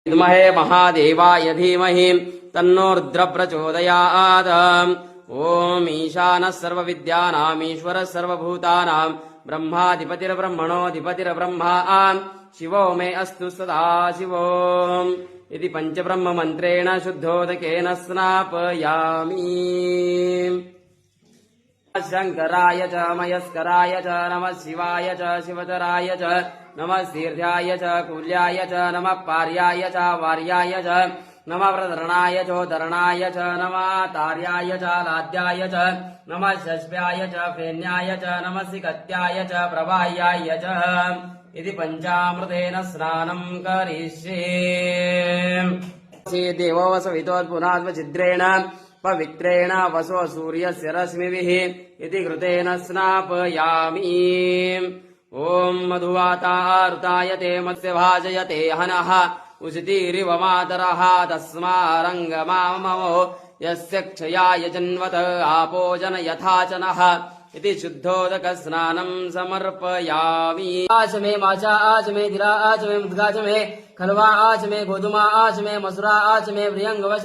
विद्महे महादेवाय धीमहि तन्नो रुद्र प्रचोदयात्। ओम ईशानः सर्वविद्यानामीश्वरः सर्वभूतानां ब्रह्माधिपतिर्ब्रह्मणोऽधिपतिर्ब्रह्मा शिवो मे अस्तु सदा शिवो इति पञ्चब्रह्ममन्त्रेण शुद्धोदकेन स्नापयामि। शंकराय च मयस्कराय च नमः शिवाय च शिवतराय च नमः तीर्थ्याय च कुल्याय च नमः पार्याय च वार्याय च नमः प्रधरणाय चोदरणाय च नमः तार्याय च लाद्याय च नमः शश्व्याय च फेन्याय च नमः सिकत्याय च प्रवाह्याय च इति पञ्चामृतेन स्नानं करिष्ये। देवो वसवितोत्पुनात्मछिद्रेण पवित्रेण वसो सूर्यस्य रश्मिभिः इति घृतेन स्नापयामि। ओम मधुवातारुतायते मत्स्य भाजयते हनः उषितिरिव मातरः तस्मारङ्गमाममो यस्य क्षयाय जन्वत आपो जन यथा च नः इति शुद्धोदक स्नानं समर्पयामि। आज में माचा आज में धीरा आज में मुद्गा में खलवा आज में गोधुमा आज में मसुरा आज में प्रियंग वश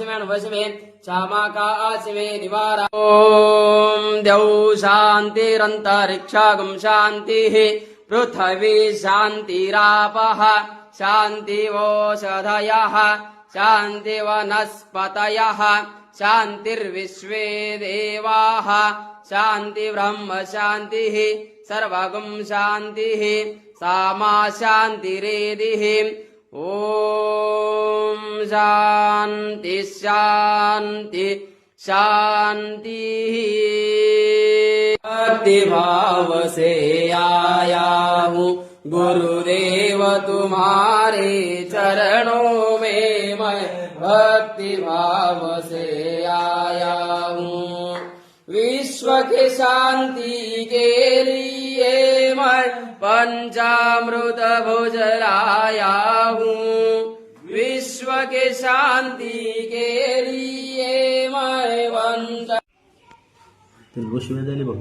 में चामा का आज में निवारा। ओम द्यौ शान्तिरन्तरिक्षागं शान्तिः पृथ्वी शान्तिरापः शान्तिवोषधयः शान्तिवनस्पतयः शान्तिर्विश्वे देवाः शान्ति ब्रह्म शान्तिः सर्वगं शान्तिः सामा शान्तिरेधिः। ओम शान्ति शान्ति शान्तिः। भक्ति भाव से आया हूँ गुरुदेव तुम्हारे चरणों में मैं भक्ति भाव से आया हूँ। विश्व के शांति के लिए मैं पंचामृत भोज लाया हूँ। विश्व के शांति के लिए मैं पंच बघ